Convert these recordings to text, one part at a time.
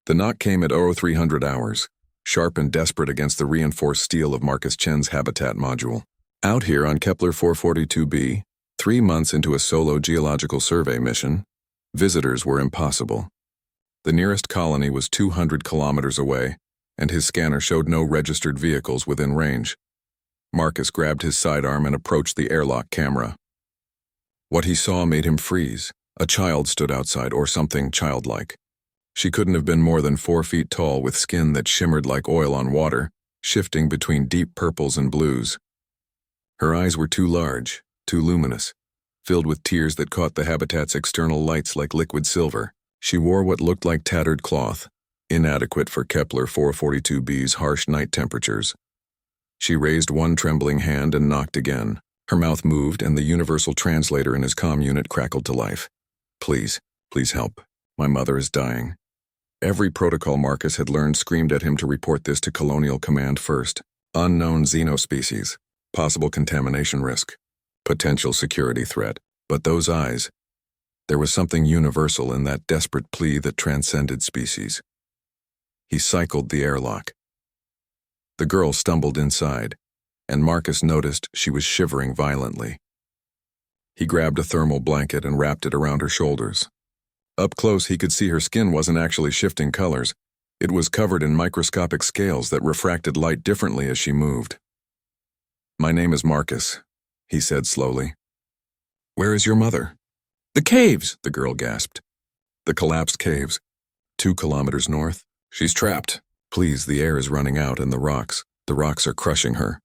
The knock came at 0300 hours, sharp and desperate against the reinforced steel of Marcus Chen's habitat module. Out here on Kepler 442b, 3 months into a solo geological survey mission, visitors were impossible. The nearest colony was 200 kilometers away, and his scanner showed no registered vehicles within range. Marcus grabbed his sidearm and approached the airlock camera. What he saw made him freeze. A child stood outside, or something childlike. She couldn't have been more than 4 feet tall, with skin that shimmered like oil on water, shifting between deep purples and blues. Her eyes were too large, too luminous, filled with tears that caught the habitat's external lights like liquid silver. She wore what looked like tattered cloth, inadequate for Kepler 442b's harsh night temperatures. She raised one trembling hand and knocked again. Her mouth moved, and the universal translator in his comm unit crackled to life. Please help. My mother is dying. Every protocol Marcus had learned screamed at him to report this to Colonial Command first. Unknown xenospecies, possible contamination risk, potential security threat. But those eyes, there was something universal in that desperate plea that transcended species. He cycled the airlock. The girl stumbled inside, and Marcus noticed she was shivering violently. He grabbed a thermal blanket and wrapped it around her shoulders. Up close, he could see her skin wasn't actually shifting colors. It was covered in microscopic scales that refracted light differently as she moved. My name is Marcus, he said slowly. Where is your mother? The caves, the girl gasped. The collapsed caves, 2 kilometers north. She's trapped. Please, the air is running out, and the rocks are crushing her.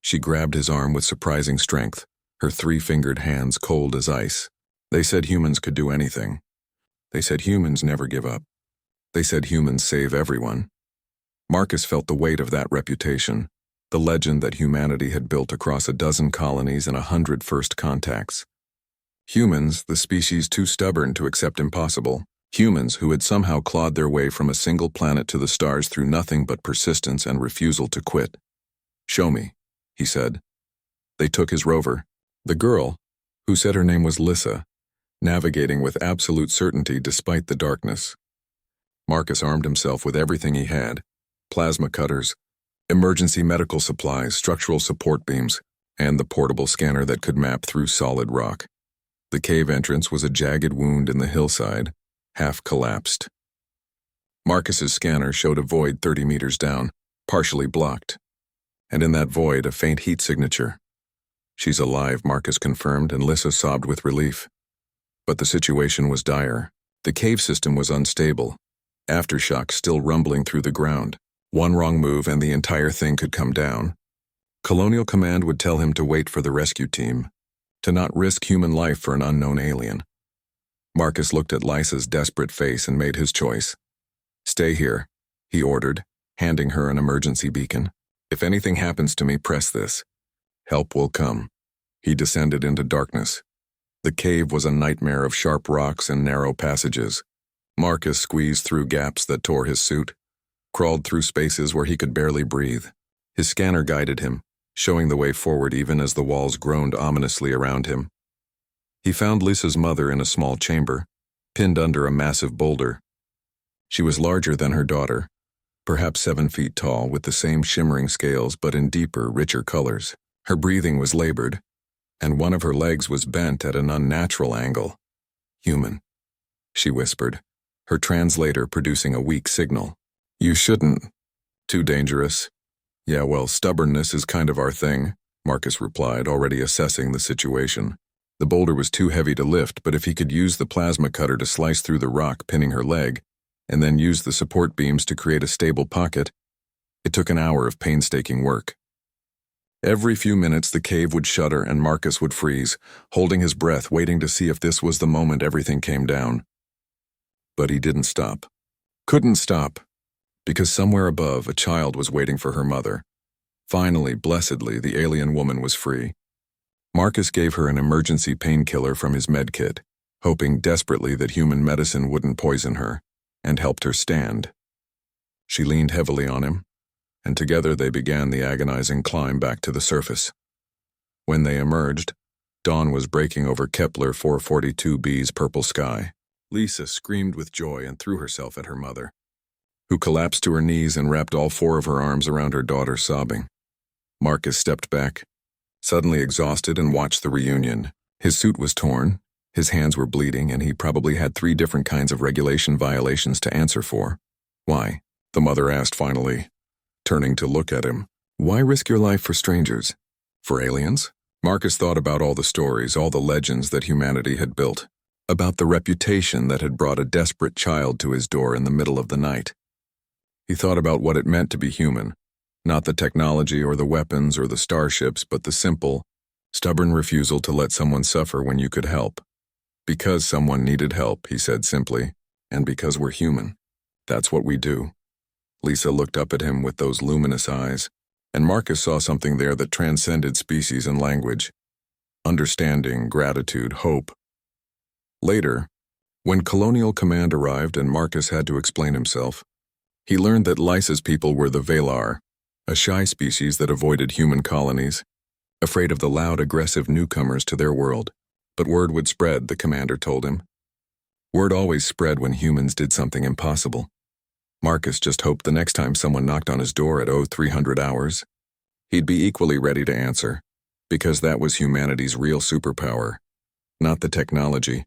She grabbed his arm with surprising strength, her 3-fingered hands cold as ice. They said humans could do anything. They said humans never give up. They said humans save everyone. Marcus felt the weight of that reputation, the legend that humanity had built across a dozen colonies and 100 first contacts. Humans, the species too stubborn to accept impossible. Humans who had somehow clawed their way from a single planet to the stars through nothing but persistence and refusal to quit. Show me, he said. They took his rover. The girl, who said her name was Lissa, navigating with absolute certainty despite the darkness. Marcus armed himself with everything he had: plasma cutters, emergency medical supplies, structural support beams, and the portable scanner that could map through solid rock. The cave entrance was a jagged wound in the hillside, half collapsed. Marcus's scanner showed a void 30 meters down, partially blocked. And in that void, a faint heat signature. She's alive, Marcus confirmed, and Lissa sobbed with relief. But the situation was dire. The cave system was unstable, aftershocks still rumbling through the ground. One wrong move and the entire thing could come down. Colonial Command would tell him to wait for the rescue team, to not risk human life for an unknown alien. Marcus looked at Lissa's desperate face and made his choice. Stay here, he ordered, handing her an emergency beacon. If anything happens to me, press this. Help will come. He descended into darkness. The cave was a nightmare of sharp rocks and narrow passages. Marcus squeezed through gaps that tore his suit, crawled through spaces where he could barely breathe. His scanner guided him, showing the way forward even as the walls groaned ominously around him. He found Lisa's mother in a small chamber, pinned under a massive boulder. She was larger than her daughter, perhaps 7 feet tall, with the same shimmering scales but in deeper, richer colors. Her breathing was labored, and one of her legs was bent at an unnatural angle. Human, she whispered, her translator producing a weak signal. You shouldn't. Too dangerous. Yeah, well, stubbornness is kind of our thing, Marcus replied, already assessing the situation. The boulder was too heavy to lift, but if he could use the plasma cutter to slice through the rock, pinning her leg, and then use the support beams to create a stable pocket, it took an hour of painstaking work. Every few minutes the cave would shudder and Marcus would freeze, holding his breath, waiting to see if this was the moment everything came down. But he didn't stop. Couldn't stop. Because somewhere above, a child was waiting for her mother. Finally, blessedly, the alien woman was free. Marcus gave her an emergency painkiller from his med kit, hoping desperately that human medicine wouldn't poison her, and helped her stand. She leaned heavily on him, and together they began the agonizing climb back to the surface. When they emerged, dawn was breaking over Kepler 442b's purple sky. Lisa screamed with joy and threw herself at her mother. who collapsed to her knees and wrapped all four of her arms around her daughter, sobbing. Marcus stepped back, suddenly exhausted, and watched the reunion. His suit was torn, his hands were bleeding, and he probably had 3 different kinds of regulation violations to answer for. "Why?" the mother asked finally, turning to look at him. "Why risk your life for strangers? For aliens?" Marcus thought about all the stories, all the legends that humanity had built, about the reputation that had brought a desperate child to his door in the middle of the night. He thought about what it meant to be human, not the technology or the weapons or the starships, but the simple, stubborn refusal to let someone suffer when you could help. "Because someone needed help," he said simply, "and because we're human. That's what we do." Lisa looked up at him with those luminous eyes, and Marcus saw something there that transcended species and language. Understanding, gratitude, hope. Later, when Colonial Command arrived and Marcus had to explain himself, he learned that Lysa's people were the Valar, a shy species that avoided human colonies, afraid of the loud, aggressive newcomers to their world. But word would spread, the commander told him. Word always spread when humans did something impossible. Marcus just hoped the next time someone knocked on his door at 0300 hours, he'd be equally ready to answer, because that was humanity's real superpower. Not the technology,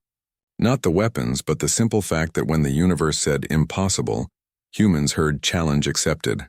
not the weapons, but the simple fact that when the universe said impossible, humans heard challenge accepted.